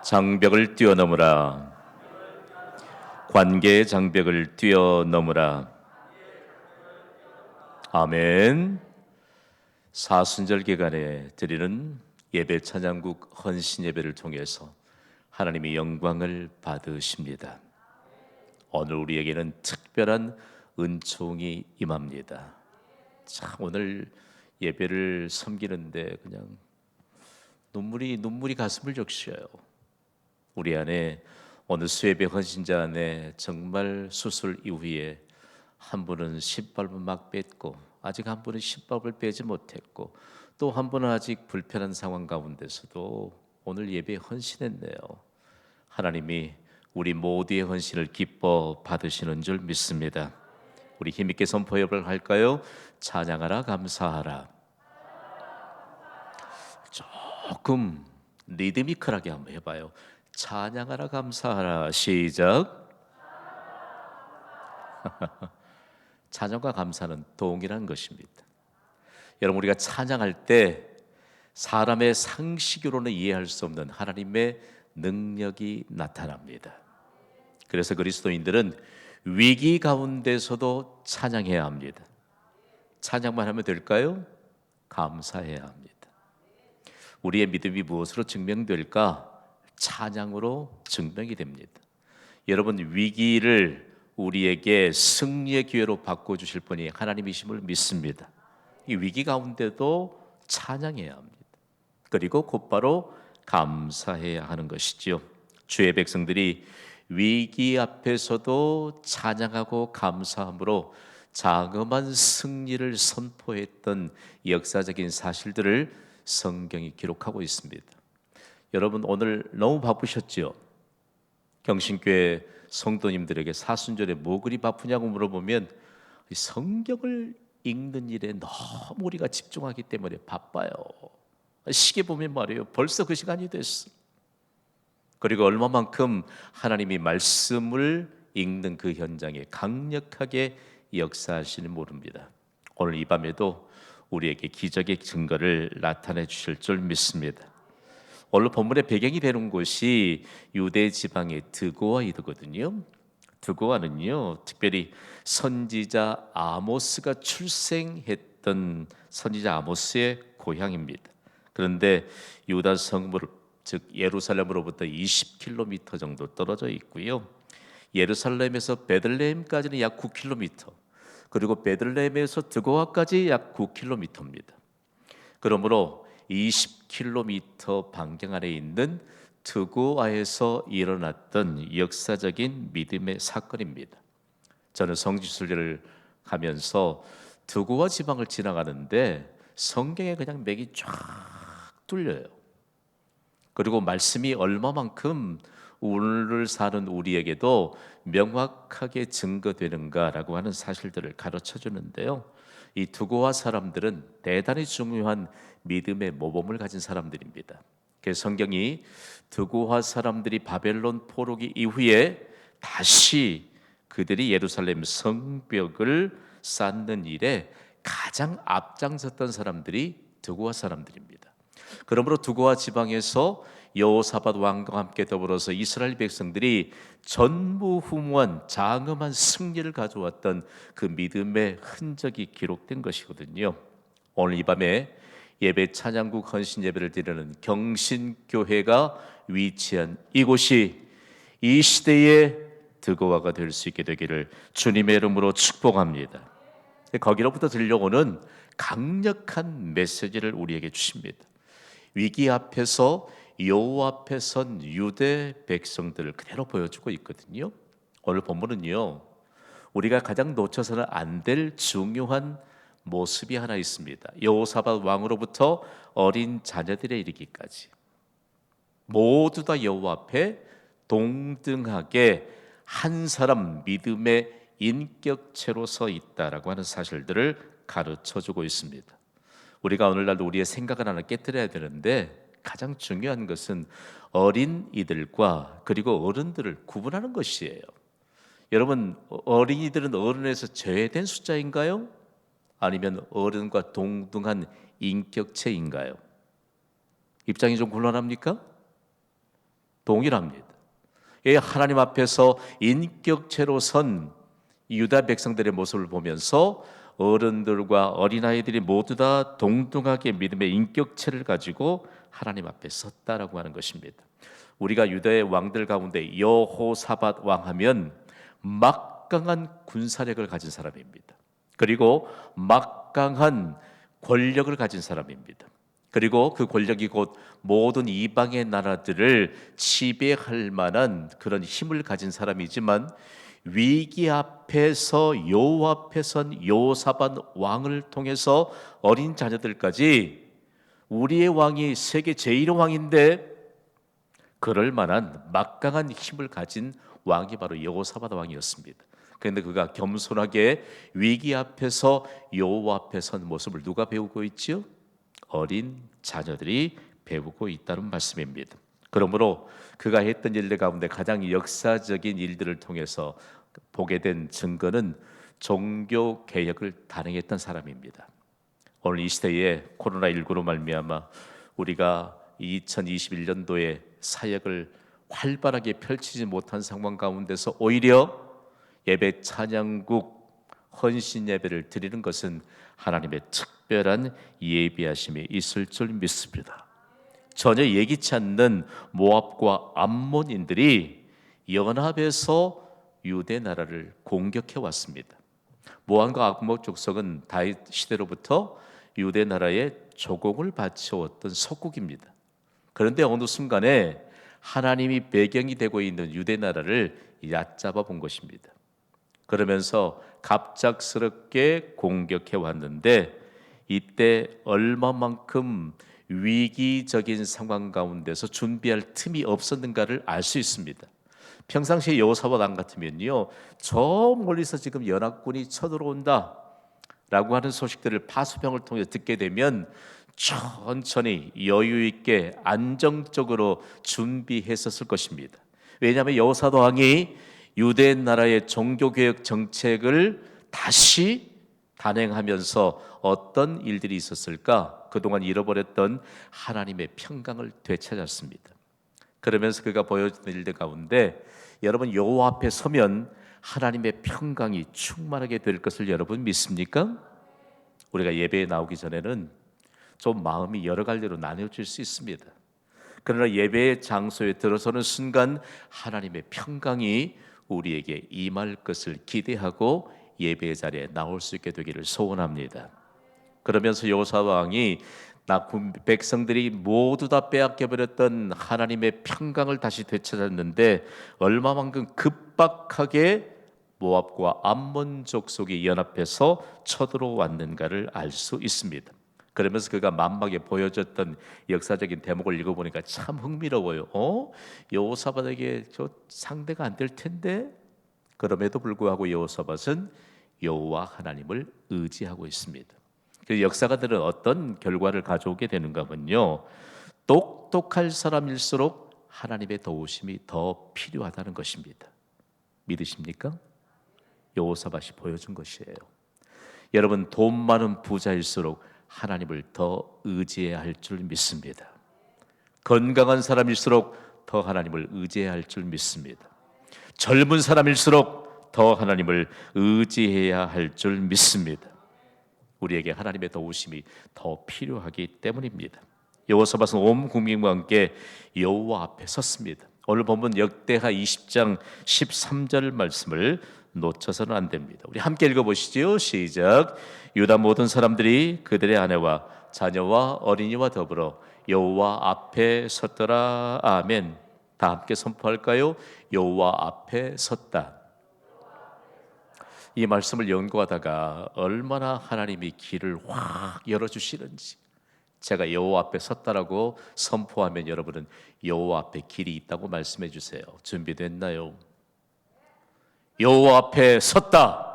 장벽을 뛰어넘으라. 관계의 장벽을 뛰어넘으라. 아멘. 사순절 기간에 드리는 예배 찬양국 헌신 예배를 통해서 하나님의 영광을 받으십니다. 오늘 우리에게는 특별한 은총이 임합니다. 참 오늘 예배를 섬기는데 그냥 눈물이 가슴을 적셔요. 우리 안에 오늘 수예배 헌신자 안에 정말 수술 이후에 한 분은 신발을 막 뺐고 아직 한 분은 신발을 빼지 못했고 또 한 분은 아직 불편한 상황 가운데서도 오늘 예배에 헌신했네요. 하나님이 우리 모두의 헌신을 기뻐 받으시는 줄 믿습니다. 우리 힘있게 선포협을 할까요? 찬양하라 감사하라. 조금 리드미컬하게 한번 해봐요. 찬양하라 감사하라. 시작. 찬양과 감사는 동일한 것입니다. 여러분, 우리가 찬양할 때 사람의 상식으로는 이해할 수 없는 하나님의 능력이 나타납니다. 그래서 그리스도인들은 위기 가운데서도 찬양해야 합니다. 찬양만 하면 될까요? 감사해야 합니다. 우리의 믿음이 무엇으로 증명될까? 찬양으로 증명이 됩니다. 여러분, 위기를 우리에게 승리의 기회로 바꿔주실 분이 하나님이심을 믿습니다. 이 위기 가운데도 찬양해야 합니다. 그리고 곧바로 감사해야 하는 것이지요. 주의 백성들이 위기 앞에서도 찬양하고 감사함으로 장엄한 승리를 선포했던 역사적인 사실들을 성경이 기록하고 있습니다. 여러분, 오늘 너무 바쁘셨죠? 경신교회 성도님들에게 사순절에 뭐 그리 바쁘냐고 물어보면 성경을 읽는 일에 너무 우리가 집중하기 때문에 바빠요. 시계 보면 말이에요, 벌써 그 시간이 됐어. 그리고 얼마만큼 하나님이 말씀을 읽는 그 현장에 강력하게 역사하시는 모릅니다. 오늘 이 밤에도 우리에게 기적의 증거를 나타내 주실 줄 믿습니다. 오늘 본문의 배경이 되는 곳이 유대 지방의 드고아이거든요. 드고아는요, 특별히 선지자 아모스가 출생했던 선지자 아모스의 고향입니다. 그런데 유다 성물, 즉 예루살렘으로부터 20km 정도 떨어져 있고요. 예루살렘에서 베들레헴까지는 약 9km, 그리고 베들레헴에서 드고아까지 약 9km입니다. 그러므로 20km 반경 안에 있는 드고아에서 일어났던 역사적인 믿음의 사건입니다. 저는 성지순례를 가면서 드고아 지방을 지나가는데 성경에 그냥 맥이 쫙 뚫려요. 그리고 말씀이 얼마만큼 오늘 사는 우리에게도 명확하게 증거되는가라고 하는 사실들을 가르쳐 주는데요. 이 드고아 사람들은 대단히 중요한 믿음의 모범을 가진 사람들입니다. 그래서 성경이 드고아 사람들이 바벨론 포로기 이후에 다시 그들이 예루살렘 성벽을 쌓는 일에 가장 앞장섰던 사람들이 드고아 사람들입니다. 그러므로 드고아 지방에서 여호사밧 왕과 함께 더불어서 이스라엘 백성들이 전무후무한 장엄한 승리를 가져왔던 그 믿음의 흔적이 기록된 것이거든요. 오늘 이 밤에 예배 찬양국 헌신 예배를 드리는 경신교회가 위치한 이곳이 이 시대의 드고아가 될 수 있게 되기를 주님의 이름으로 축복합니다. 거기로부터 들려오는 강력한 메시지를 우리에게 주십니다. 위기 앞에서 여호와 앞에 선 유대 백성들을 그대로 보여주고 있거든요. 오늘 본문은요, 우리가 가장 놓쳐서는 안 될 중요한 모습이 하나 있습니다. 여호사밧 왕으로부터 어린 자녀들에 이르기까지 모두 다 여호와 앞에 동등하게 한 사람 믿음의 인격체로 서 있다라고 하는 사실들을 가르쳐주고 있습니다. 우리가 오늘날도 우리의 생각을 하나 깨뜨려야 되는데 가장 중요한 것은 어린이들과 그리고 어른들을 구분하는 것이에요. 여러분, 어린이들은 어른에서 제외된 숫자인가요? 아니면 어른과 동등한 인격체인가요? 입장이 좀 곤란합니까? 동일합니다. 예, 하나님 앞에서 인격체로 선 유다 백성들의 모습을 보면서 어른들과 어린아이들이 모두 다 동등하게 믿음의 인격체를 가지고 하나님 앞에 섰다라고 하는 것입니다. 우리가 유다의 왕들 가운데 여호사밧 왕하면 막강한 군사력을 가진 사람입니다. 그리고 막강한 권력을 가진 사람입니다. 그리고 그 권력이 곧 모든 이방의 나라들을 지배할 만한 그런 힘을 가진 사람이지만 위기 앞에서 여호와 앞에 선 여호사밧 왕을 통해서 어린 자녀들까지 우리의 왕이 세계 제1의 왕인데 그럴 만한 막강한 힘을 가진 왕이 바로 여호사밧 왕이었습니다. 그런데 그가 겸손하게 위기 앞에서 여호와 앞에 선 모습을 누가 배우고 있지요? 어린 자녀들이 배우고 있다는 말씀입니다. 그러므로 그가 했던 일들 가운데 가장 역사적인 일들을 통해서 보게 된 증거는 종교 개혁을 단행했던 사람입니다. 오늘 이 시대에 코로나19로 말미암아 우리가 2021년도에 사역을 활발하게 펼치지 못한 상황 가운데서 오히려 예배 찬양국 헌신 예배를 드리는 것은 하나님의 특별한 예비하심이 있을 줄 믿습니다. 전혀 예기치 않는 모압과 암몬인들이 연합해서 유대 나라를 공격해 왔습니다. 모압과 암몬 족속은 다윗 시대로부터 유대 나라의 조공을 바쳐왔던 속국입니다. 그런데 어느 순간에 하나님이 배경이 되고 있는 유대 나라를 얕잡아 본 것입니다. 그러면서 갑작스럽게 공격해 왔는데 이때 얼마만큼 위기적인 상황 가운데서 준비할 틈이 없었는가를 알 수 있습니다. 평상시에 여호사밧 왕 같으면요, 저 멀리서 지금 연합군이 쳐들어온다 라고 하는 소식들을 파수병을 통해 듣게 되면 천천히 여유 있게 안정적으로 준비했었을 것입니다. 왜냐하면 여호사밧 왕이 유대 나라의 종교개혁 정책을 다시 단행하면서 어떤 일들이 있었을까? 그동안 잃어버렸던 하나님의 평강을 되찾았습니다. 그러면서 그가 보여준 일들 가운데 여러분 여호와 앞에 서면 하나님의 평강이 충만하게 될 것을 여러분 믿습니까? 우리가 예배에 나오기 전에는 좀 마음이 여러 갈래로 나뉘어질 수 있습니다. 그러나 예배의 장소에 들어서는 순간 하나님의 평강이 우리에게 임할 것을 기대하고 예배의 자리에 나올 수 있게 되기를 소원합니다. 그러면서 여호사밧 왕이 백성들이 모두 다 빼앗겨버렸던 하나님의 평강을 다시 되찾았는데 얼마만큼 급박하게 모압과 암몬 족속이 연합해서 쳐들어왔는가를 알 수 있습니다. 그러면서 그가 만막에 보여줬던 역사적인 대목을 읽어보니까 참 흥미로워요. 여호사밧에게 저 상대가 안 될 텐데 그럼에도 불구하고 여호사밧은 여호와 하나님을 의지하고 있습니다. 그 역사가들은 어떤 결과를 가져오게 되는가 하면요, 똑똑할 사람일수록 하나님의 도우심이 더 필요하다는 것입니다. 믿으십니까? 여호사밧이 보여준 것이에요. 여러분 돈 많은 부자일수록 하나님을 더 의지해야 할 줄 믿습니다. 건강한 사람일수록 더 하나님을 의지해야 할 줄 믿습니다. 젊은 사람일수록 더 하나님을 의지해야 할 줄 믿습니다. 우리에게 하나님의 도우심이 더 필요하기 때문입니다. 여호사밧은 온 국민과 함께 여호와 앞에 섰습니다. 오늘 본문 역대하 20장 13절 말씀을 놓쳐서는 안 됩니다. 우리 함께 읽어보시죠. 시작. 유다 모든 사람들이 그들의 아내와 자녀와 어린이와 더불어 여호와 앞에 섰더라. 아멘. 다 함께 선포할까요? 여호와 앞에 섰다. 이 말씀을 연구하다가 얼마나 하나님이 길을 확 열어주시는지, 제가 여호와 앞에 섰다라고 선포하면 여러분은 여호와 앞에 길이 있다고 말씀해 주세요. 준비됐나요? 여호와 앞에 섰다.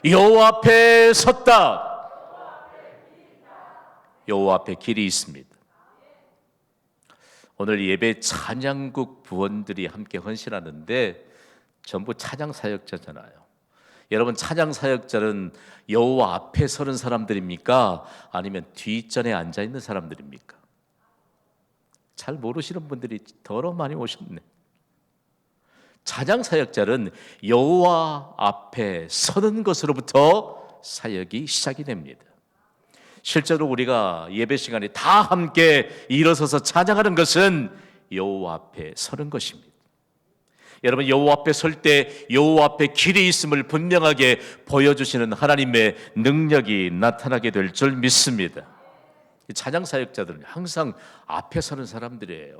여호와 앞에 섰다. 여호와 앞에 길이 있습니다. 오늘 예배 찬양국 부원들이 함께 헌신하는데 전부 찬양 사역자잖아요. 여러분 찬양 사역자는 여호와 앞에 서는 사람들입니까? 아니면 뒷전에 앉아 있는 사람들입니까? 잘 모르시는 분들이 더러 많이 오셨네. 찬양 사역자는 여호와 앞에 서는 것으로부터 사역이 시작이 됩니다. 실제로 우리가 예배 시간에 다 함께 일어서서 찬양하는 것은 여호와 앞에 서는 것입니다. 여러분, 여호와 앞에 설 때 여호와 앞에 길이 있음을 분명하게 보여주시는 하나님의 능력이 나타나게 될 줄 믿습니다. 찬양 사역자들은 항상 앞에 서는 사람들이에요.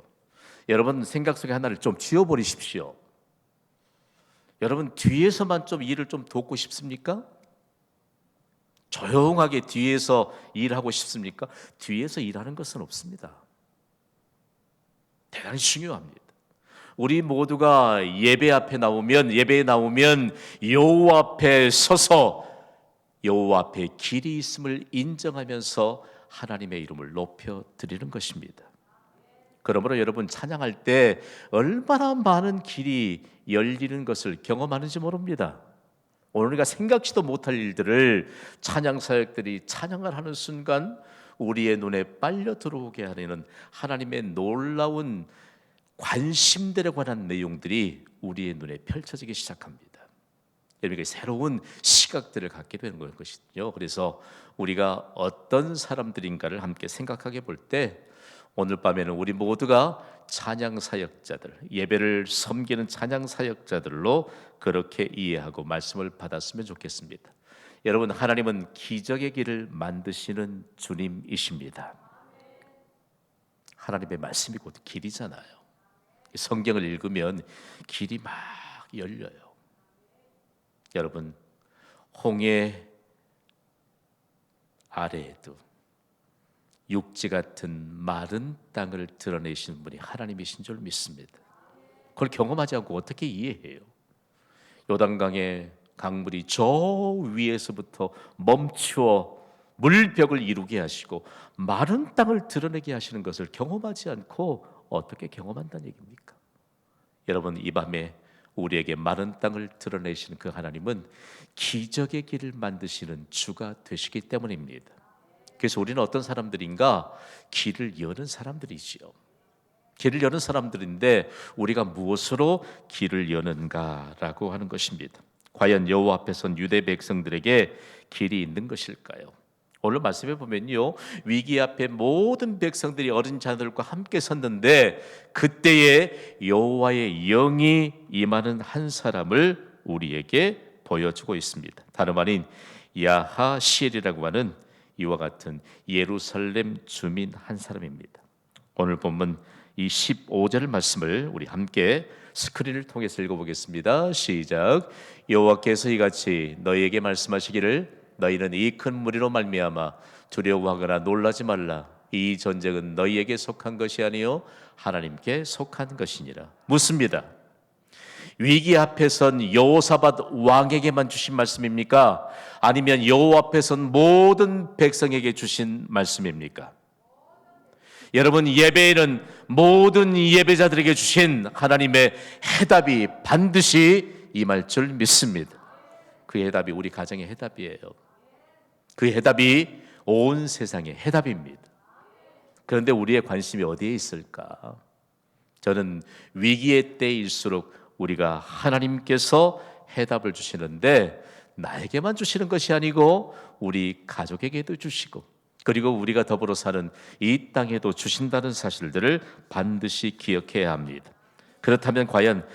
여러분, 생각 속에 하나를 좀 지워버리십시오. 여러분, 뒤에서만 좀 일을 좀 돕고 싶습니까? 조용하게 뒤에서 일하고 싶습니까? 뒤에서 일하는 것은 없습니다. 대단히 중요합니다. 우리 모두가 예배에 나오면 여호와 앞에 서서 여호와 앞에 길이 있음을 인정하면서 하나님의 이름을 높여 드리는 것입니다. 그러므로 여러분, 찬양할 때 얼마나 많은 길이 열리는 것을 경험하는지 모릅니다. 오늘 우리가 생각지도 못할 일들을 찬양 사역들이 찬양을 하는 순간 우리의 눈에 빨려 들어오게 하는 하나님의 놀라운 관심들에 관한 내용들이 우리의 눈에 펼쳐지기 시작합니다. 여러분, 새로운 시각들을 갖게 되는 것이죠. 그래서 우리가 어떤 사람들인가를 함께 생각하게 볼 때 오늘 밤에는 우리 모두가 찬양 사역자들, 예배를 섬기는 찬양 사역자들로 그렇게 이해하고 말씀을 받았으면 좋겠습니다. 여러분, 하나님은 기적의 길을 만드시는 주님이십니다. 하나님의 말씀이 곧 길이잖아요. 성경을 읽으면 길이 막 열려요. 여러분, 홍해 아래에도 육지 같은 마른 땅을 드러내시는 분이 하나님이신 줄 믿습니다. 그걸 경험하지 않고 어떻게 이해해요? 요단강의 강물이 저 위에서부터 멈추어 물벽을 이루게 하시고 마른 땅을 드러내게 하시는 것을 경험하지 않고 어떻게 경험한다는 얘기입니까? 여러분, 이 밤에 우리에게 마른 땅을 드러내시는 그 하나님은 기적의 길을 만드시는 주가 되시기 때문입니다. 그래서 우리는 어떤 사람들인가? 길을 여는 사람들이지요. 길을 여는 사람들인데 우리가 무엇으로 길을 여는가라고 하는 것입니다. 과연 여호와 앞에 선 유대 백성들에게 길이 있는 것일까요? 오늘 말씀해 보면요, 위기 앞에 모든 백성들이 어린 자들과 함께 섰는데 그때에 여호와의 영이 임하는 한 사람을 우리에게 보여주고 있습니다. 다름 아닌 야하시엘이라고 하는 이와 같은 예루살렘 주민 한 사람입니다. 오늘 본문 이 15절 말씀을 우리 함께 스크린을 통해서 읽어보겠습니다. 시작. 여호와께서 이같이 너희에게 말씀하시기를 너희는 이 큰 무리로 말미암아 두려워하거나 놀라지 말라. 이 전쟁은 너희에게 속한 것이 아니요 하나님께 속한 것이니라. 묻습니다. 위기 앞에 선 여호사밧 왕에게만 주신 말씀입니까? 아니면 여호와 앞에 선 모든 백성에게 주신 말씀입니까? 여러분, 예배에는 모든 예배자들에게 주신 하나님의 해답이 반드시 임할 줄 믿습니다. 그 해답이 우리 가정의 해답이에요. 그 해답이 온 세상의 해답입니다. 그런데 우리의 관심이 어디에 있을까? 저는 위기의 때일수록 우리가 하나님께서 해답을 주시는데 나에게만 주시는 것이 아니고 우리 가족에게도 주시고 그리고 우리가 더불어 사는 이 땅에도 주신다는 사실들을 반드시 기억해야 합니다. 그렇다면 과연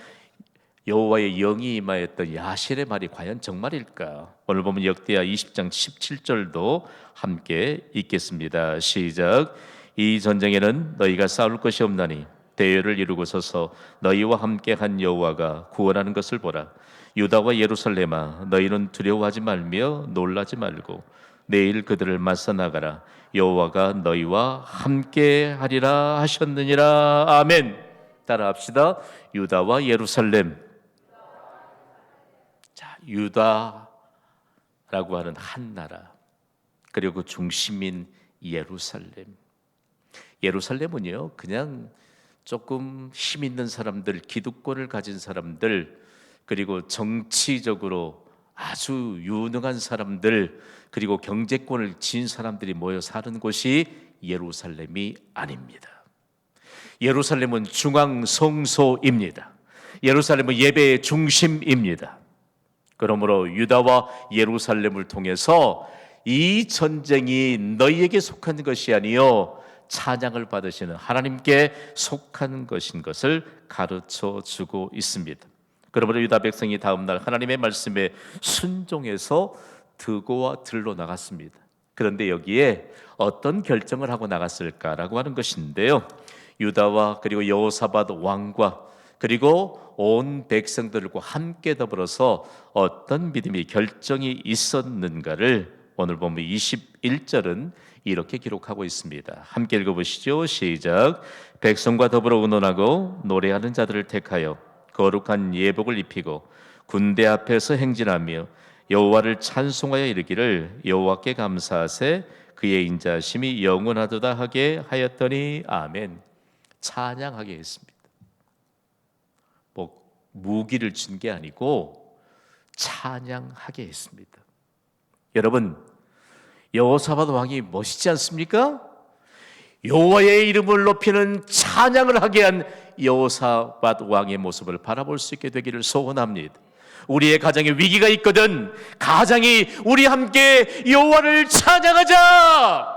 여호와의 영이 임하였던 야실의 말이 과연 정말일까? 오늘 보면 역대하 20장 17절도 함께 읽겠습니다. 시작. 이 전쟁에는 너희가 싸울 것이 없나니 대열을 이루고 서서 너희와 함께 한 여호와가 구원하는 것을 보라. 유다와 예루살렘아, 너희는 두려워하지 말며 놀라지 말고 내일 그들을 맞서 나가라. 여호와가 너희와 함께 하리라 하셨느니라. 아멘. 따라합시다. 유다와 예루살렘. 자, 유다라고 하는 한 나라, 그리고 그 중심인 예루살렘. 예루살렘은요, 그냥 조금 힘 있는 사람들, 기득권을 가진 사람들, 그리고 정치적으로 아주 유능한 사람들, 그리고 경제권을 지닌 사람들이 모여 사는 곳이 예루살렘이 아닙니다. 예루살렘은 중앙 성소입니다. 예루살렘은 예배의 중심입니다. 그러므로 유다와 예루살렘을 통해서 이 전쟁이 너희에게 속한 것이 아니요 찬양을 받으시는 하나님께 속한 것인 것을 가르쳐 주고 있습니다. 그러므로 유다 백성이 다음 날 하나님의 말씀에 순종해서 드고와 들로 나갔습니다. 그런데 여기에 어떤 결정을 하고 나갔을까라고 하는 것인데요, 유다와 그리고 여호사밧 왕과 그리고 온 백성들과 함께 더불어서 어떤 믿음의 결정이 있었는가를 오늘 보면 21절은 이렇게 기록하고 있습니다. 함께 읽어보시죠. 시작. 백성과 더불어 의논하고 노래하는 자들을 택하여 거룩한 예복을 입히고 군대 앞에서 행진하며 여호와를 찬송하여 이르기를 여호와께 감사하세 그의 인자심이 영원하도다 하게 하였더니 아멘. 찬양하게 했습니다. 뭐 무기를 준 게 아니고 찬양하게 했습니다. 여러분, 여호사밧 왕이 멋있지 않습니까? 여호와의 이름을 높이는 찬양을 하게 한 여호사밧 왕의 모습을 바라볼 수 있게 되기를 소원합니다. 우리의 가정에 위기가 있거든 가장이 우리 함께 여호와를 찬양하자,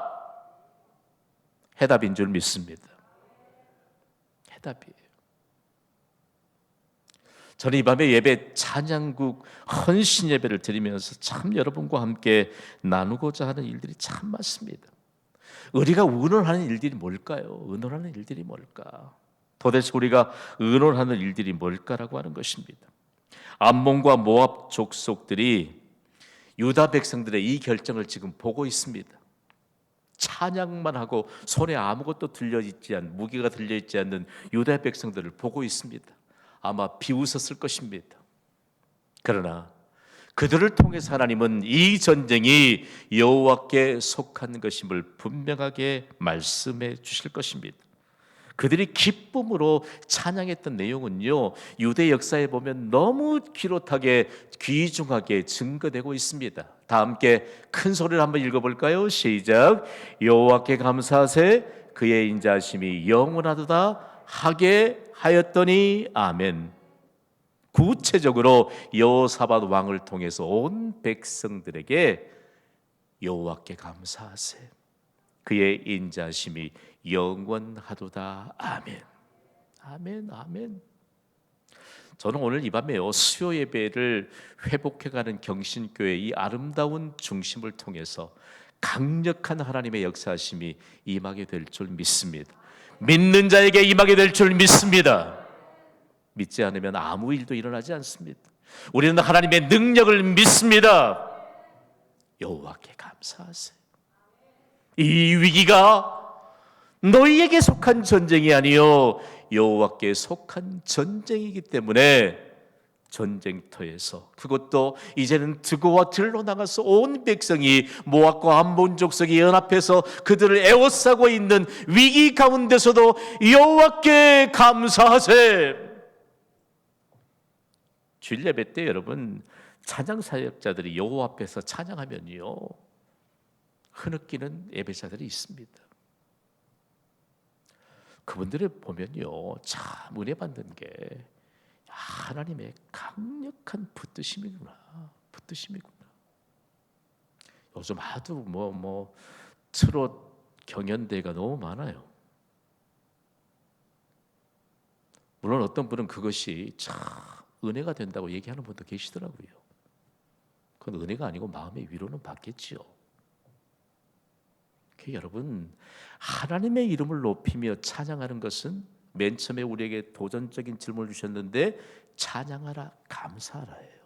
해답인 줄 믿습니다. 해답이에요. 저는 이 밤에 예배 찬양국 헌신 예배를 드리면서 참 여러분과 함께 나누고자 하는 일들이 참 많습니다. 우리가 의논하는 일들이 뭘까요? 의논하는 일들이 뭘까? 도대체 우리가 의논하는 일들이 뭘까라고 하는 것입니다. 암몬과 모압 족속들이 유다 백성들의 이 결정을 지금 보고 있습니다. 찬양만 하고 손에 아무것도 들려있지 않는, 무기가 들려있지 않는 유다 백성들을 보고 있습니다. 아마 비웃었을 것입니다. 그러나 그들을 통해서 하나님은 이 전쟁이 여호와께 속한 것임을 분명하게 말씀해 주실 것입니다. 그들이 기쁨으로 찬양했던 내용은요, 유대 역사에 보면 너무 기롯하게 귀중하게 증거되고 있습니다. 다 함께 큰 소리를 한번 읽어볼까요? 시작. 여호와께 감사하세 그의 인자하심이 영원하도다 하게 하였더니 아멘. 구체적으로 여호사밧 왕을 통해서 온 백성들에게 여호와께 감사하세 그의 인자심이 영원하도다 아멘. 아멘. 아멘. 저는 오늘 이 밤에요 수요 예배를 회복해가는 경신교회의 이 아름다운 중심을 통해서 강력한 하나님의 역사하심이 임하게 될 줄 믿습니다. 믿는 자에게 임하게 될 줄 믿습니다. 믿지 않으면 아무 일도 일어나지 않습니다. 우리는 하나님의 능력을 믿습니다. 여호와께 감사하세요. 이 위기가 너희에게 속한 전쟁이 아니요 여호와께 속한 전쟁이기 때문에 전쟁터에서, 그것도 이제는 드고와 들로 나가서 온 백성이 모압과 암몬 족속이 연합해서 그들을 에워싸고 있는 위기 가운데서도 여호와께 감사하세. 주일 예배 때 여러분 찬양 사역자들이 여호와 앞에서 찬양하면요 흐느끼는 예배자들이 있습니다. 그분들을 보면요 참 은혜 받는 게 하나님의 강력한 붙드심이구나. 요즘 하도 뭐 트롯 경연대회가 너무 많아요. 물론 어떤 분은 그것이 참 은혜가 된다고 얘기하는 분도 계시더라고요. 그건 은혜가 아니고 마음의 위로는 받겠지요. 여러분, 하나님의 이름을 높이며 찬양하는 것은 맨 처음에 우리에게 도전적인 질문을 주셨는데 찬양하라 감사하라예요.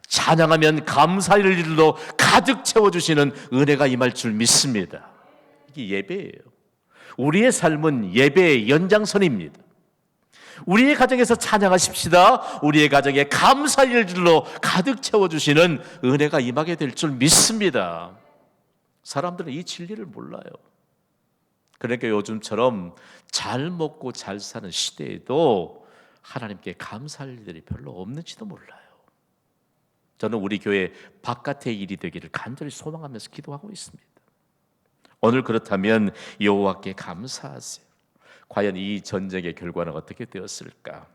찬양하면 감사할 일로 가득 채워주시는 은혜가 임할 줄 믿습니다. 이게 예배예요. 우리의 삶은 예배의 연장선입니다. 우리의 가정에서 찬양하십시다. 우리의 가정에 감사할 일들로 가득 채워주시는 은혜가 임하게 될 줄 믿습니다. 사람들은 이 진리를 몰라요. 그러니까 요즘처럼 잘 먹고 잘 사는 시대에도 하나님께 감사할 일들이 별로 없는지도 몰라요. 저는 우리 교회 바깥의 일이 되기를 간절히 소망하면서 기도하고 있습니다. 오늘 그렇다면 여호와께 감사하세요. 과연 이 전쟁의 결과는 어떻게 되었을까?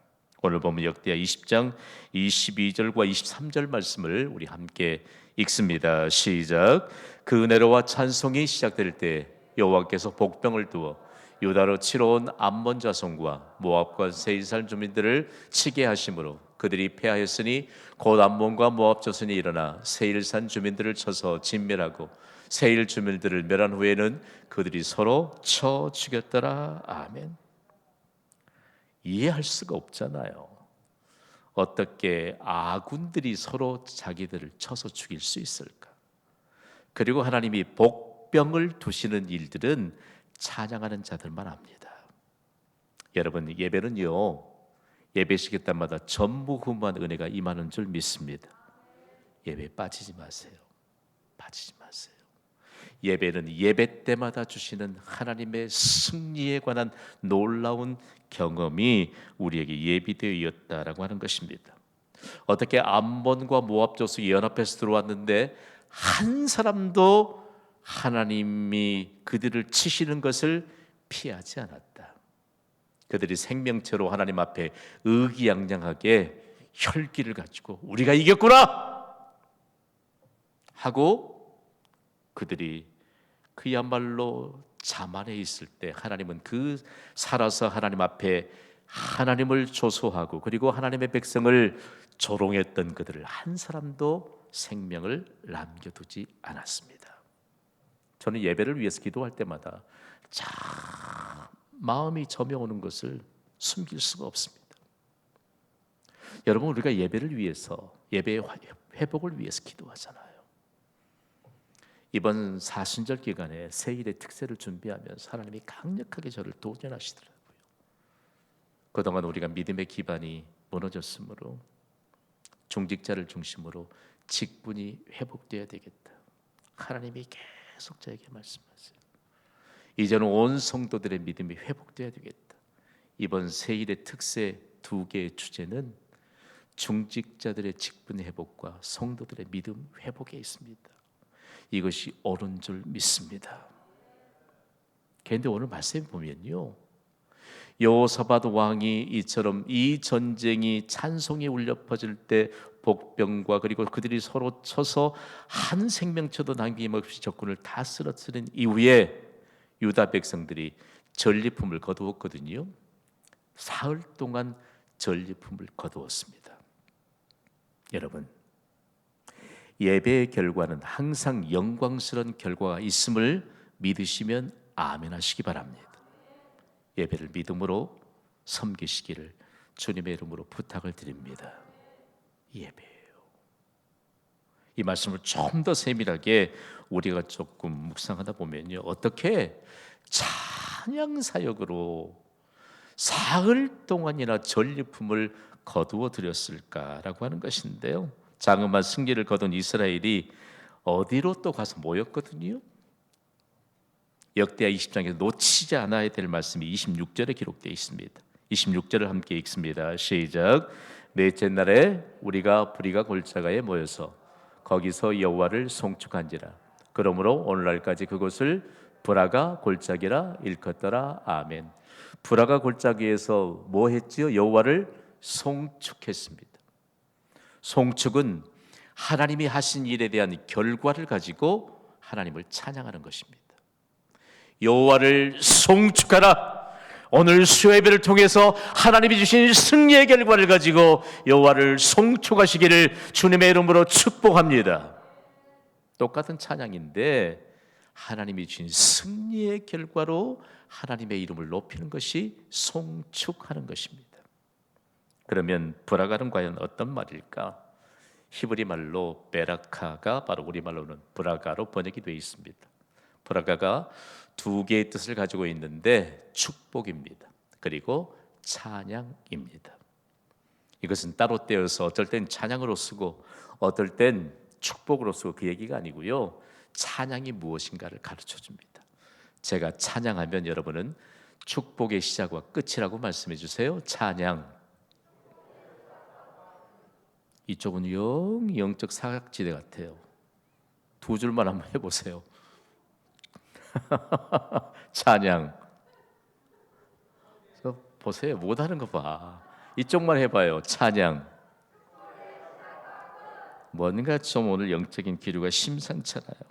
오늘 보면 역대하 20장 22절과 23절 말씀을 우리 함께 읽습니다. 시작. 그 은혜로와 찬송이 시작될 때 여호와께서 복병을 두어 유다로 치러 온 암몬 자손과 모압과 세이살 주민들을 치게 하심으로 그들이 패하였으니 곧 암몬과 모압 자손이 일어나 세일산 주민들을 쳐서 진멸하고 세일 주민들을 멸한 후에는 그들이 서로 쳐 죽였더라. 아멘. 이해할 수가 없잖아요. 어떻게 아군들이 서로 자기들을 쳐서 죽일 수 있을까? 그리고 하나님이 복병을 두시는 일들은 찬양하는 자들만 합니다. 여러분, 예배는요, 예배 시기 때마다 전무후무한 은혜가 임하는 줄 믿습니다. 예배 빠지지 마세요. 빠지지 마세요. 예배는 예배 때마다 주시는 하나님의 승리에 관한 놀라운 경험이 우리에게 예비되어 있다라고 하는 것입니다. 어떻게 암몬과 모압 족속이 연합해서 들어왔는데 한 사람도 하나님이 그들을 치시는 것을 피하지 않았다. 그들이 생명체로 하나님 앞에 의기양양하게 혈기를 가지고 우리가 이겼구나 하고 그들이 그야말로 자만해 있을 때 하나님은 그 살아서 하나님 앞에 하나님을 조소하고 그리고 하나님의 백성을 조롱했던 그들을 한 사람도 생명을 남겨두지 않았습니다. 저는 예배를 위해서 기도할 때마다 참 마음이 점여오는 것을 숨길 수가 없습니다. 여러분, 우리가 예배를 위해서, 예배의 회복을 위해서 기도하잖아요. 이번 사순절 기간에 세일의 특세를 준비하면서 하나님이 강력하게 저를 도전하시더라고요. 그동안 우리가 믿음의 기반이 무너졌으므로 중직자를 중심으로 직분이 회복되어야 되겠다. 하나님이 계속 저에게 말씀하세요. 이제는 온 성도들의 믿음이 회복되어야 되겠다. 이번 세일의 특세 2개의 주제는 중직자들의 직분 회복과 성도들의 믿음 회복에 있습니다. 이것이 옳은 줄 믿습니다. 그런데 오늘 말씀에 보면요, 여호사밧 왕이 이처럼 이 전쟁이 찬송이 울려 퍼질 때 복병과 그리고 그들이 서로 쳐서 한 생명체도 남김없이 적군을 다 쓰러뜨린 이후에 유다 백성들이 전리품을 거두었거든요. 사흘 동안 전리품을 거두었습니다. 여러분, 예배의 결과는 항상 영광스러운 결과가 있음을 믿으시면 아멘 하시기 바랍니다. 예배를 믿음으로 섬기시기를 주님의 이름으로 부탁을 드립니다. 예배예요. 이 말씀을 좀 더 세밀하게 우리가 조금 묵상하다 보면요, 어떻게 찬양 사역으로 사흘 동안이나 전리품을 거두어 드렸을까라고 하는 것인데요, 장엄한 승리를 거둔 이스라엘이 어디로 또 가서 모였거든요. 역대하 20장에서 놓치지 않아야 될 말씀이 26절에 기록되어 있습니다. 26절을 함께 읽습니다. 시작. 넷째 날에 우리가 브리가 골짜기에 모여서 거기서 여호와를 송축한지라. 그러므로 오늘날까지 그곳을 브라가 골짜기라 일컫더라. 아멘. 브라가 골짜기에서 뭐 했지요? 여호와를 송축했습니다. 송축은 하나님이 하신 일에 대한 결과를 가지고 하나님을 찬양하는 것입니다. 여호와를 송축하라. 오늘 수요예배를 통해서 하나님이 주신 승리의 결과를 가지고 여호와를 송축하시기를 주님의 이름으로 축복합니다. 똑같은 찬양인데 하나님이 주신 승리의 결과로 하나님의 이름을 높이는 것이 송축하는 것입니다. 그러면 브라가는 과연 어떤 말일까? 히브리 말로 베라카가 바로 우리말로는 브라가로 번역이 되어 있습니다. 브라가가 2개의 뜻을 가지고 있는데 축복입니다. 그리고 찬양입니다. 이것은 따로 떼어서 어떨 땐 찬양으로 쓰고 어떨 땐 축복으로 쓰고 그 얘기가 아니고요, 찬양이 무엇인가를 가르쳐 줍니다. 제가 찬양하면 여러분은 축복의 시작과 끝이라고 말씀해 주세요. 찬양. 이쪽은 영적 사각지대 같아요. 2줄만 한번 해보세요. 찬양. 보세요. 못하는 거 봐. 이쪽만 해봐요. 찬양. 뭔가 좀 오늘 영적인 기류가 심상찮아요.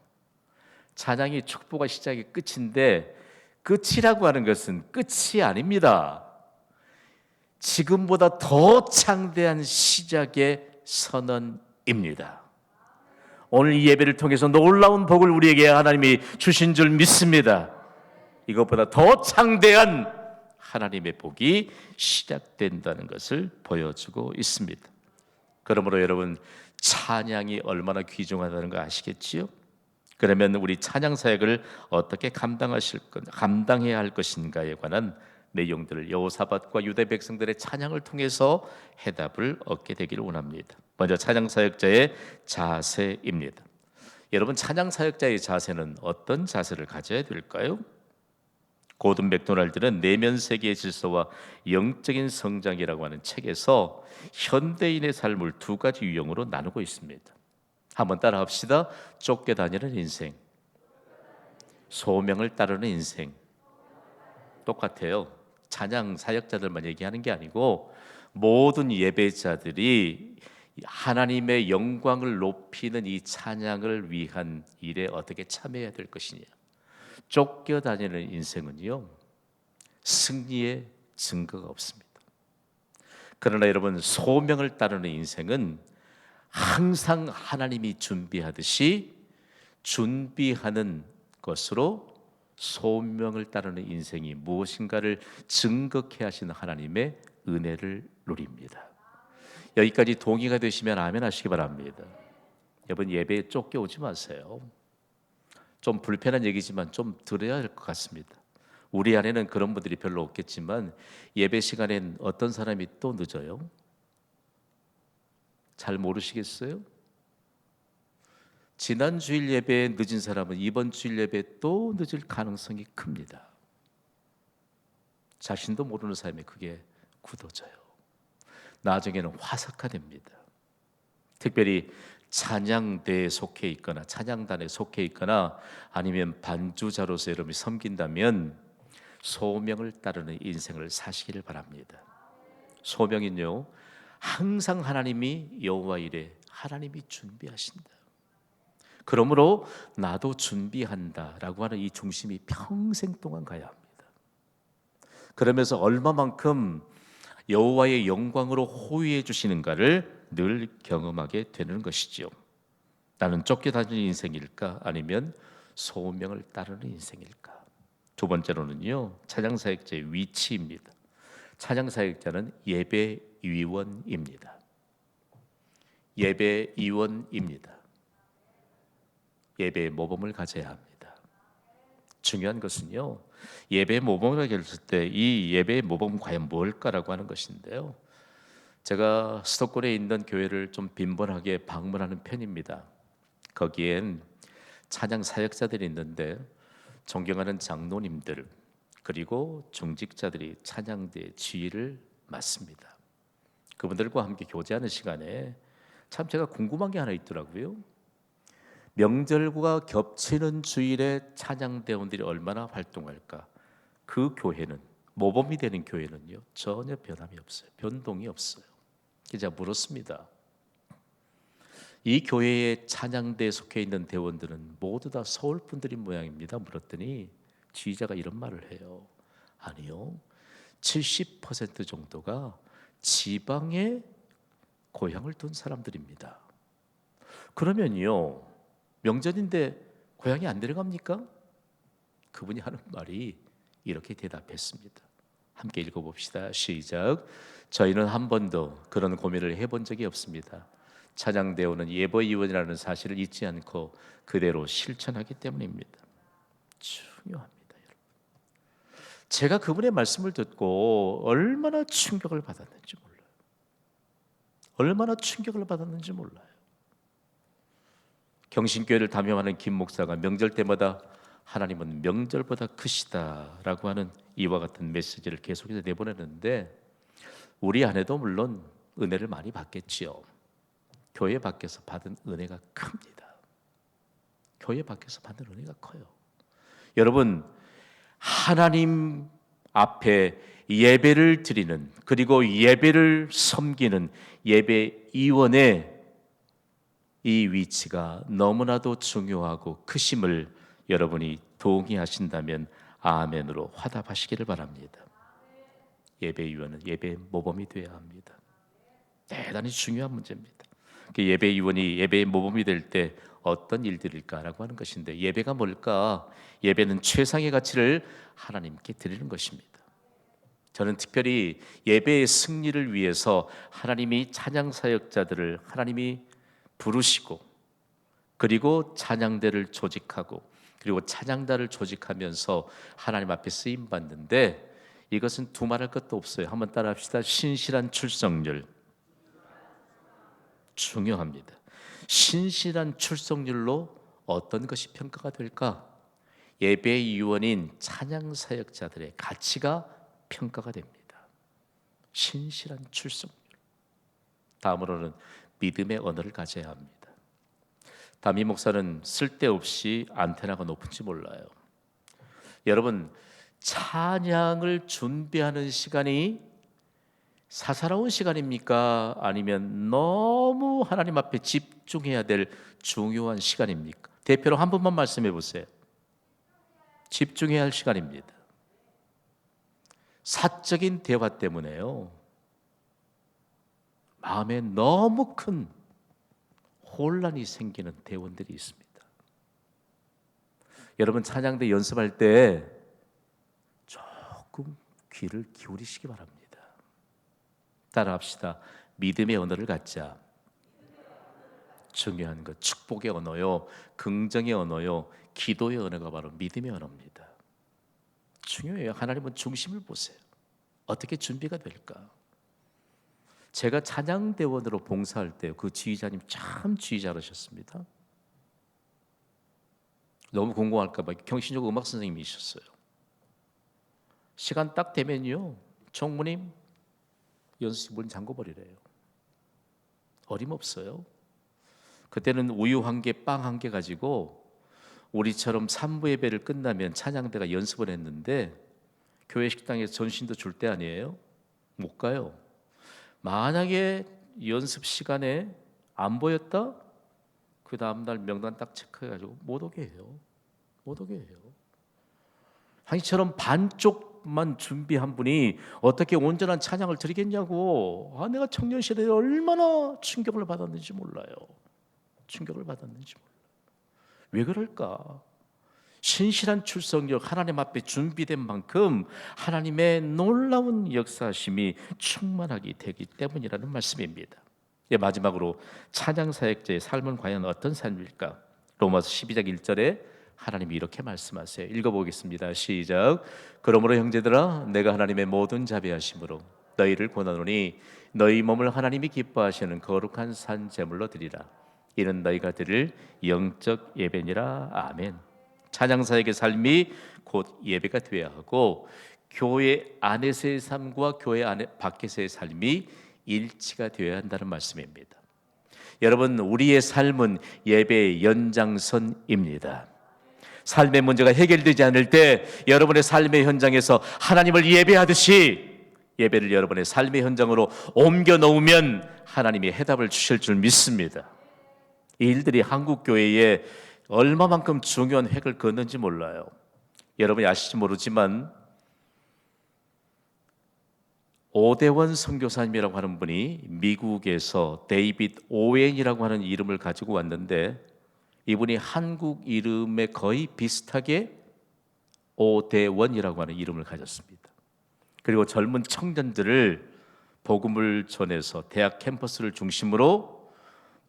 찬양이 축복과 시작이 끝인데 끝이라고 하는 것은 끝이 아닙니다. 지금보다 더 창대한 시작의 선언입니다. 오늘 이 예배를 통해서 놀라운 복을 우리에게 하나님이 주신 줄 믿습니다. 이것보다 더 창대한 하나님의 복이 시작된다는 것을 보여주고 있습니다. 그러므로 여러분, 찬양이 얼마나 귀중하다는 거 아시겠지요? 그러면 우리 찬양 사역을 어떻게 감당해야 할 것인가에 관한 내용들을 여호사밧과 유대 백성들의 찬양을 통해서 해답을 얻게 되기를 원합니다. 먼저 찬양 사역자의 자세입니다. 여러분, 찬양 사역자의 자세는 어떤 자세를 가져야 될까요? 고든 맥도날드는 내면 세계의 질서와 영적인 성장이라고 하는 책에서 현대인의 삶을 두 가지 유형으로 나누고 있습니다. 한번 따라합시다. 쫓겨다니는 인생, 소명을 따르는 인생. 똑같아요. 찬양 사역자들만 얘기하는 게 아니고 모든 예배자들이 하나님의 영광을 높이는 이 찬양을 위한 일에 어떻게 참여해야 될 것이냐. 쫓겨다니는 인생은요, 승리의 증거가 없습니다. 그러나 여러분, 소명을 따르는 인생은 항상 하나님이 준비하듯이 준비하는 것으로 소명을 따르는 인생이 무엇인가를 증거케 하시는 하나님의 은혜를 누립니다. 여기까지 동의가 되시면 아멘 하시기 바랍니다. 여러분, 예배에 쫓겨오지 마세요. 좀 불편한 얘기지만 좀 들어야 할 것 같습니다. 우리 안에는 그런 분들이 별로 없겠지만 예배 시간엔 어떤 사람이 또 늦어요? 잘 모르시겠어요? 지난 주일 예배에 늦은 사람은 이번 주일 예배에 또 늦을 가능성이 큽니다. 자신도 모르는 사람이 그게 굳어져요. 나중에는 화석화됩니다. 특별히 찬양대에 속해 있거나 찬양단에 속해 있거나 아니면 반주자로서 여러분이 섬긴다면 소명을 따르는 인생을 사시기를 바랍니다. 소명은요, 항상 하나님이 여호와 이레, 하나님이 준비하신다. 그러므로 나도 준비한다라고 하는 이 중심이 평생 동안 가야 합니다. 그러면서 얼마만큼 여호와의 영광으로 호위해 주시는가를 늘 경험하게 되는 것이죠. 나는 쫓겨다니는 인생일까? 아니면 소명을 따르는 인생일까? 두 번째로는요, 찬양사역자의 위치입니다. 찬양사역자는 예배위원입니다. 예배위원입니다. 예배의 모범을 가져야 합니다. 중요한 것은요, 예배의 모범을 가졌을 때 이 예배의 모범은 과연 뭘까라고 하는 것인데요, 제가 수도권에 있는 교회를 좀 빈번하게 방문하는 편입니다. 거기엔 찬양 사역자들이 있는데 존경하는 장로님들 그리고 중직자들이 찬양대 지휘를 맡습니다. 그분들과 함께 교제하는 시간에 참 제가 궁금한 게 하나 있더라고요. 명절과 겹치는 주일에 찬양대원들이 얼마나 활동할까? 그 교회는, 모범이 되는 교회는요, 전혀 변함이 없어요. 변동이 없어요. 그래서 제가 물었습니다. 이 교회의 찬양대에 속해 있는 대원들은 모두 다 서울 분들인 모양입니다. 물었더니 지휘자가 이런 말을 해요. 아니요, 70% 정도가 지방에 고향을 둔 사람들입니다. 그러면요, 명절인데 고향이 안 내려갑니까? 그분이 하는 말이 이렇게 대답했습니다. 함께 읽어봅시다. 시작. 저희는 한 번도 그런 고민을 해본 적이 없습니다. 찬양대원은 예배위원이라는 사실을 잊지 않고 그대로 실천하기 때문입니다. 중요합니다, 여러분. 제가 그분의 말씀을 듣고 얼마나 충격을 받았는지 몰라요. 얼마나 충격을 받았는지 몰라요. 경신교회를 담임하는 김 목사가 명절 때마다 하나님은 명절보다 크시다라고 하는 이와 같은 메시지를 계속해서 내보내는데 우리 안에도 물론 은혜를 많이 받겠지요. 교회 밖에서 받은 은혜가 큽니다. 교회 밖에서 받는 은혜가 커요. 여러분, 하나님 앞에 예배를 드리는, 그리고 예배를 섬기는 예배위원의 이 위치가 너무나도 중요하고 크심을 여러분이 동의하신다면 아멘으로 화답하시기를 바랍니다. 예배위원은 예배 모범이 되어야 합니다. 대단히 중요한 문제입니다. 예배위원이 예배의 모범이 될 때 어떤 일들일까라고 하는 것인데, 예배가 뭘까? 예배는 최상의 가치를 하나님께 드리는 것입니다. 저는 특별히 예배의 승리를 위해서 하나님이 찬양 사역자들을 하나님이 부르시고, 그리고 찬양대를 조직하고, 그리고 찬양단을 조직하면서 하나님 앞에 쓰임 받는데, 이것은 두말할 것도 없어요. 한번 따라합시다. 신실한 출석률. 중요합니다. 신실한 출석률로 어떤 것이 평가가 될까? 예배위원인 찬양 사역자들의 가치가 평가가 됩니다. 신실한 출석률. 다음으로는 믿음의 언어를 가져야 합니다. 담임 목사는 쓸데없이 안테나가 높은지 몰라요. 여러분, 찬양을 준비하는 시간이 사사로운 시간입니까? 아니면 너무 하나님 앞에 집중해야 될 중요한 시간입니까? 대표로 한 번만 말씀해 보세요. 집중해야 할 시간입니다. 사적인 대화 때문에요, 마음에 너무 큰 혼란이 생기는 대원들이 있습니다. 여러분, 찬양대 연습할 때 조금 귀를 기울이시기 바랍니다. 따라합시다. 믿음의 언어를 갖자. 중요한 것, 축복의 언어요, 긍정의 언어요, 기도의 언어가 바로 믿음의 언어입니다. 중요해요. 하나님은 중심을 보세요. 어떻게 준비가 될까? 제가 찬양대원으로 봉사할 때 그 지휘자님 참 지휘 잘하셨습니다. 너무 궁금할까 봐 경신여고 음악 선생님이셨어요. 시간 딱 되면요, 총무님 연습실 문 잠궈버리래요. 어림없어요. 그때는 우유 한 개, 빵 한 개 가지고 우리처럼 3부 예배를 끝나면 찬양대가 연습을 했는데, 교회 식당에서 전신도 줄 때 아니에요? 못 가요. 만약에 연습 시간에 안 보였다? 그 다음날 명단 딱 체크해가지고 못 오게 해요. 못 오게 해요. 당신처럼 반쪽만 준비한 분이 어떻게 온전한 찬양을 드리겠냐고. 내가 청년 시대에 얼마나 충격을 받았는지 몰라요. 충격을 받았는지 몰라요. 왜 그럴까? 신실한 출석력, 하나님 앞에 준비된 만큼 하나님의 놀라운 역사심이 충만하게 되기 때문이라는 말씀입니다. 마지막으로 찬양 사역자의 삶은 과연 어떤 삶일까? 로마서 12장 1절에 하나님이 이렇게 말씀하세요. 읽어보겠습니다. 시작. 그러므로 형제들아, 내가 하나님의 모든 자비하심으로 너희를 권하노니 너희 몸을 하나님이 기뻐하시는 거룩한 산 제물로 드리라. 이는 너희가 드릴 영적 예배니라. 아멘. 찬양사역의 삶이 곧 예배가 되어야 하고, 교회 안에서의 삶과 교회 안에 밖에서의 삶이 일치가 되어야 한다는 말씀입니다. 여러분, 우리의 삶은 예배의 연장선입니다. 삶의 문제가 해결되지 않을 때 여러분의 삶의 현장에서 하나님을 예배하듯이 예배를 여러분의 삶의 현장으로 옮겨 놓으면 하나님이 해답을 주실 줄 믿습니다. 이 일들이 한국 교회에 얼마만큼 중요한 획을 그었는지 몰라요. 여러분이 아실지 모르지만 오대원 선교사님이라고 하는 분이 미국에서 데이빗 오웬이라고 하는 이름을 가지고 왔는데, 이분이 한국 이름에 거의 비슷하게 오대원이라고 하는 이름을 가졌습니다. 그리고 젊은 청년들을 복음을 전해서 대학 캠퍼스를 중심으로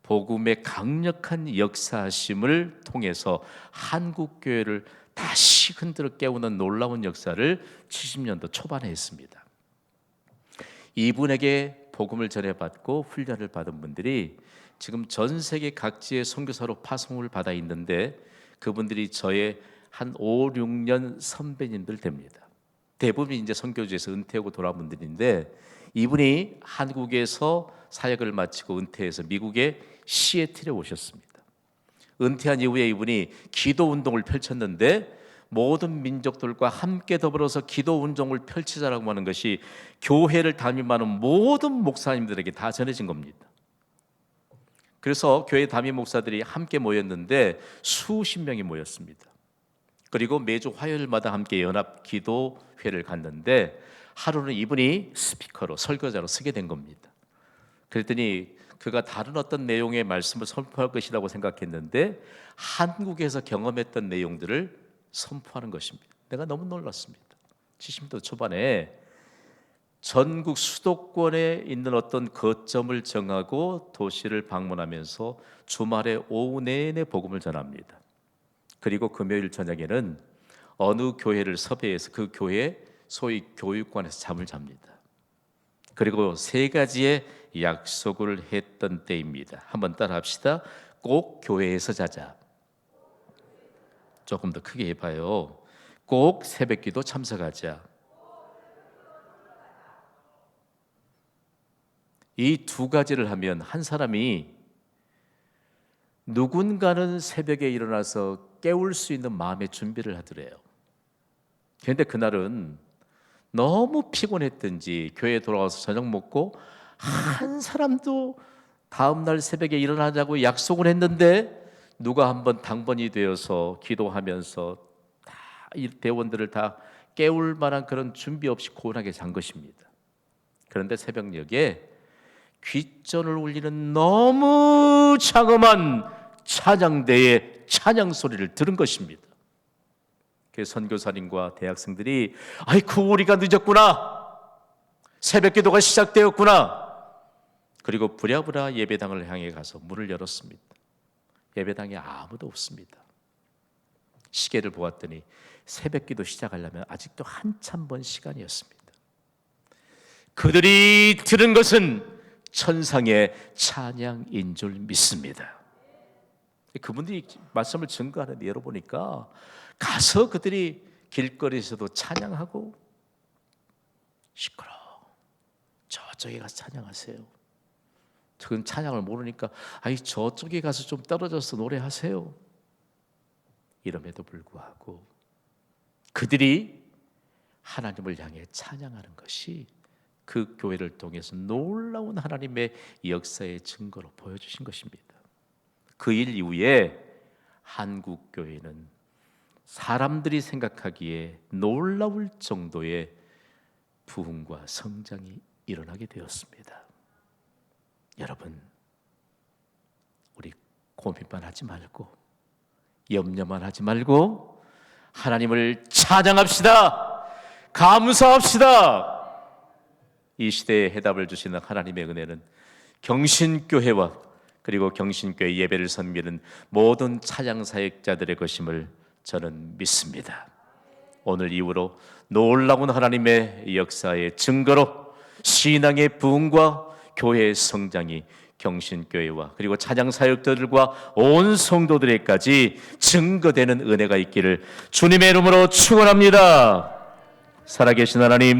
복음의 강력한 역사심을 통해서 한국 교회를 다시 흔들어 깨우는 놀라운 역사를 70년도 초반에 했습니다. 이분에게 복음을 전해받고 훈련을 받은 분들이 지금 전 세계 각지의 선교사로 파송을 받아 있는데, 그분들이 저의 한 5, 6년 선배님들 됩니다. 대부분 이제 선교지에서 은퇴하고 돌아온 분들인데, 이분이 한국에서 사역을 마치고 은퇴해서 미국의 시애틀에 오셨습니다. 은퇴한 이후에 이분이 기도 운동을 펼쳤는데 모든 민족들과 함께 더불어서 기도 운동을 펼치자라고 하는 것이 교회를 담임하는 모든 목사님들에게 다 전해진 겁니다. 그래서 교회 담임 목사들이 함께 모였는데 수십 명이 모였습니다. 그리고 매주 화요일마다 함께 연합 기도회를 갔는데 하루는 이분이 스피커로 설교자로 서게 된 겁니다. 그랬더니 그가 다른 어떤 내용의 말씀을 선포할 것이라고 생각했는데 한국에서 경험했던 내용들을 선포하는 것입니다. 내가 너무 놀랐습니다. 70도 초반에 전국 수도권에 있는 어떤 거점을 정하고 도시를 방문하면서 주말에 오후 내내 복음을 전합니다. 그리고 금요일 저녁에는 어느 교회를 섭외해서 그 교회 소위 교육관에서 잠을 잡니다. 그리고 세 가지의 약속을 했던 때입니다. 한번 따라 합시다. 꼭 교회에서 자자. 조금 더 크게 해봐요. 꼭 새벽기도 참석하자. 이 두 가지를 하면 한 사람이 누군가는 새벽에 일어나서 깨울 수 있는 마음의 준비를 하더래요. 그런데 그날은 너무 피곤했든지 교회에 돌아와서 저녁 먹고 한 사람도 다음날 새벽에 일어나자고 약속을 했는데 누가 한번 당번이 되어서 기도하면서 다 이 대원들을 다 깨울 만한 그런 준비 없이 고운하게 잔 것입니다. 그런데 새벽녘에 귓전을 울리는 너무 장엄한 찬양대의 찬양 소리를 들은 것입니다. 그 선교사님과 대학생들이 아이쿠 우리가 늦었구나, 새벽기도가 시작되었구나. 그리고 부랴부랴 예배당을 향해 가서 문을 열었습니다. 예배당에 아무도 없습니다. 시계를 보았더니 새벽기도 시작하려면 아직도 한참 먼 시간이었습니다. 그들이 들은 것은 천상의 찬양인 줄 믿습니다. 그분들이 말씀을 증거하는데 열어보니까 가서 그들이 길거리에서도 찬양하고 시끄러 저쪽에 가서 찬양하세요. 그건 찬양을 모르니까 아이 저쪽에 가서 좀 떨어져서 노래하세요. 이럼에도 불구하고 그들이 하나님을 향해 찬양하는 것이 그 교회를 통해서 놀라운 하나님의 역사의 증거로 보여주신 것입니다. 그 일 이후에 한국 교회는 사람들이 생각하기에 놀라울 정도의 부흥과 성장이 일어나게 되었습니다. 여러분, 우리 고민만 하지 말고 염려만 하지 말고 하나님을 찬양합시다. 감사합시다. 이 시대에 해답을 주시는 하나님의 은혜는 경신교회와 그리고 경신교회 예배를 섬기는 모든 찬양 사역자들의 것임을 저는 믿습니다. 오늘 이후로 놀라운 하나님의 역사의 증거로 신앙의 부흥과 교회의 성장이 경신교회와 그리고 찬양 사역자들과 온 성도들에게까지 증거되는 은혜가 있기를 주님의 이름으로 축원합니다. 살아계신 하나님,